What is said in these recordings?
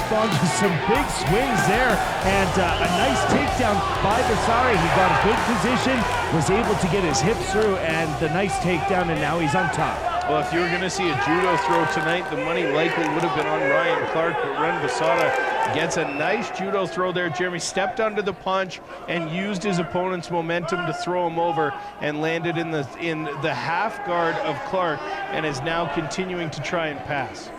responds with some big swings there, and a nice takedown by Bessara. He got a good position, was able to get his hips through, and the nice takedown, and now he's on top. Well, if you were going to see a judo throw tonight, the money likely would have been on Ryan Clark, but Ren Bessara gets a nice judo throw there. Jeremy stepped under the punch and used his opponent's momentum to throw him over, and landed in the half guard of Clark, and is now continuing to try and pass.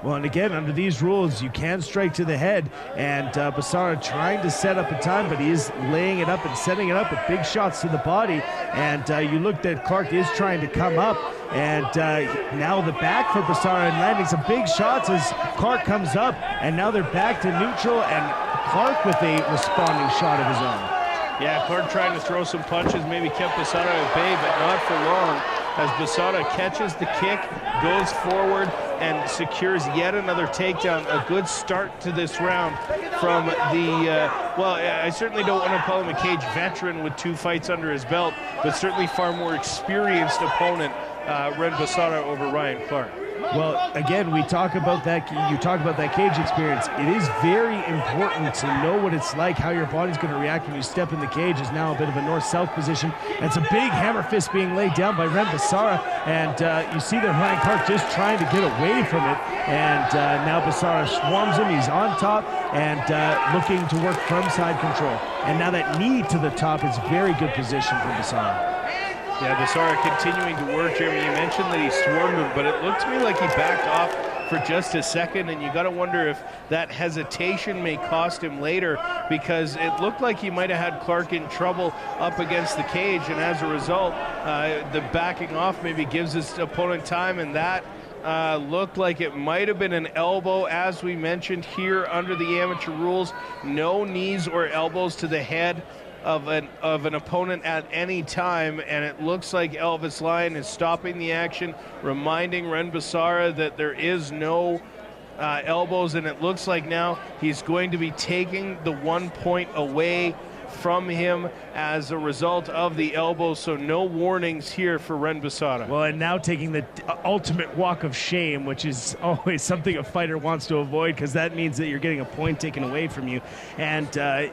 Well, and again, under these rules, you can strike to the head, and Bessara trying to set up a time, but he is laying it up and setting it up with big shots to the body. And you look that Clark is trying to come up, and now the back for Bessara, and landing some big shots as Clark comes up, and now they're back to neutral, and Clark with a responding shot of his own. Yeah, Clark trying to throw some punches, maybe kept Bessara at bay, but not for long, as Bessara catches the kick, goes forward, and secures yet another takedown. A good start to this round from the, well, I certainly don't want to call him a cage veteran with 2 fights under his belt, but certainly far more experienced opponent, Ren Bessara over Ryan Clark. Well, again, we talk about that. You talk about that cage experience. It is very important to know what it's like, how your body's going to react when you step in the cage. Is now a bit of a north-south position. And it's a big hammer fist being laid down by Ren Bessara, and you see that Ryan Clark just trying to get away from it. And now Bessara swarms him. He's on top and looking to work from side control. And now that knee to the top is very good position for Bessara. Yeah, Bessara continuing to work, Jeremy. You mentioned that he swarmed him, but it looked to me like he backed off for just a second, and you got to wonder if that hesitation may cost him later, because it looked like he might have had Clark in trouble up against the cage, and as a result, the backing off maybe gives his opponent time, and that looked like it might have been an elbow. As we mentioned here under the amateur rules, no knees or elbows to the head of an opponent at any time, and it looks like Elvis Lyon is stopping the action, reminding Ren Bessara that there is no elbows, and it looks like now he's going to be taking the 1 point away from him as a result of the elbow, so no warnings here for Ren Bessara. Well, and now taking the ultimate walk of shame, which is always something a fighter wants to avoid, because that means that you're getting a point taken away from you. And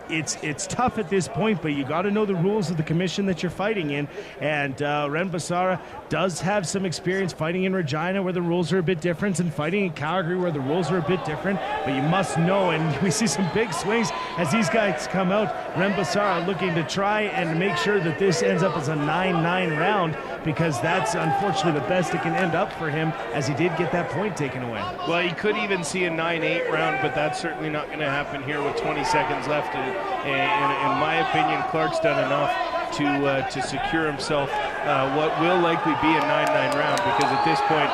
it's tough at this point, but you got to know the rules of the commission that you're fighting in. And Ren Bessara does have some experience fighting in Regina, where the rules are a bit different, and fighting in Calgary, where the rules are a bit different. But you must know, and we see some big swings as these guys come out. Ren Bessara looking to try and make sure that this ends up as a 9-9 round, because that's unfortunately the best it can end up for him, as he did get that point taken away. Well, you could even see a 9-8 round, but that's certainly not going to happen here with 20 seconds left. And in my opinion, Clark's done enough to secure himself what will likely be a 9-9 round, because at this point,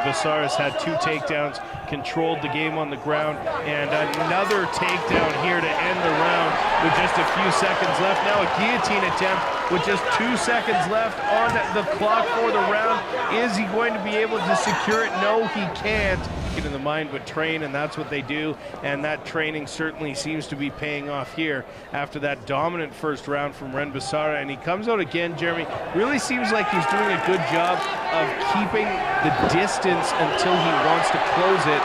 Bessara's had 2 takedowns, controlled the game on the ground, and another takedown here to end the round with just a few seconds left. Now a guillotine attempt with just 2 seconds left on the clock for the round. Is he going to be able to secure it? No, he can't. Get in the mind but train, and that's what they do, and that training certainly seems to be paying off here after that dominant first round from Ren Bessara. And he comes out again, Jeremy, really seems like he's doing a good job of keeping the distance until he wants to close it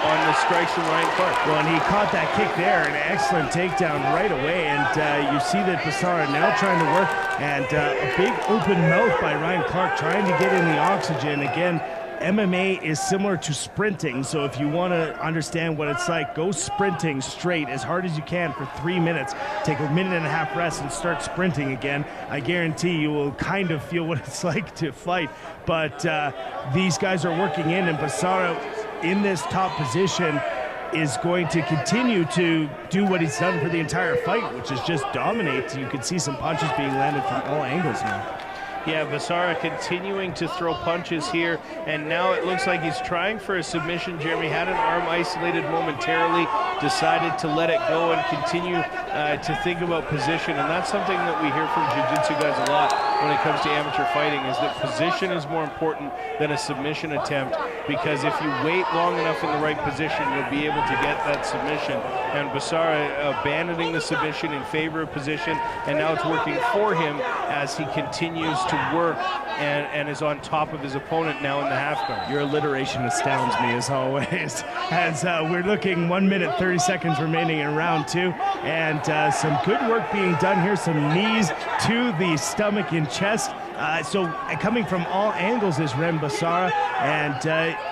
on the strikes from Ryan Clark. Well, and he caught that kick there, an excellent takedown right away, and you see that Bessara now trying to work, and a big open mouth by Ryan Clark trying to get in the oxygen. Again, MMA is similar to sprinting, so if you want to understand what it's like, go sprinting straight as hard as you can for 3 minutes, take a 1.5 minute rest, and start sprinting again. I guarantee you will kind of feel what it's like to fight, but these guys are working in, and Bessara in this top position is going to continue to do what he's done for the entire fight, which is just dominate. You can see some punches being landed from all angles now. Yeah, Bessara continuing to throw punches here, and now it looks like he's trying for a submission. Jeremy had an arm isolated momentarily, decided to let it go and continue to think about position, and that's something that we hear from jiu-jitsu guys a lot. when it comes to amateur fighting is that position is more important than a submission attempt, because if you wait long enough in the right position, you'll be able to get that submission. And Bessara abandoning the submission in favor of position, and now it's working for him as he continues to work and is on top of his opponent now in the half guard. Your alliteration astounds me as always. As we're looking 1 minute 30 seconds remaining in round 2, and some good work being done here. Some knees to the stomach and chest. So coming from all angles is Ren Bessara, and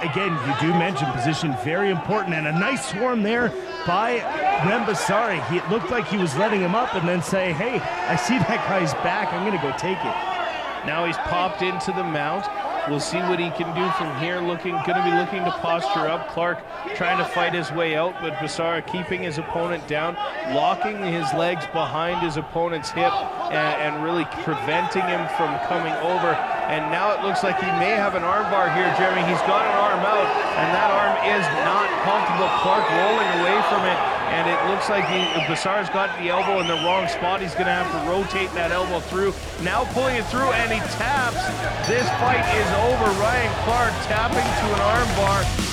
again, you do mention position, very important, and a nice swarm there by Ren Bessara. It looked like he was letting him up and then say, hey, I see that guy's back, I'm gonna go take it. Now he's popped into the mount. We'll see what he can do from here. Gonna be looking to posture up. Clark trying to fight his way out, but Bessara keeping his opponent down, locking his legs behind his opponent's hip, and really preventing him from coming over. And now it looks like he may have an arm bar here, Jeremy. He's got an arm out, and that arm is not comfortable. Clark rolling away from it, and it looks like Bessara's got the elbow in the wrong spot. He's gonna have to rotate that elbow through. Now pulling it through, and he taps. This fight is over. Ryan Clark tapping to an arm bar.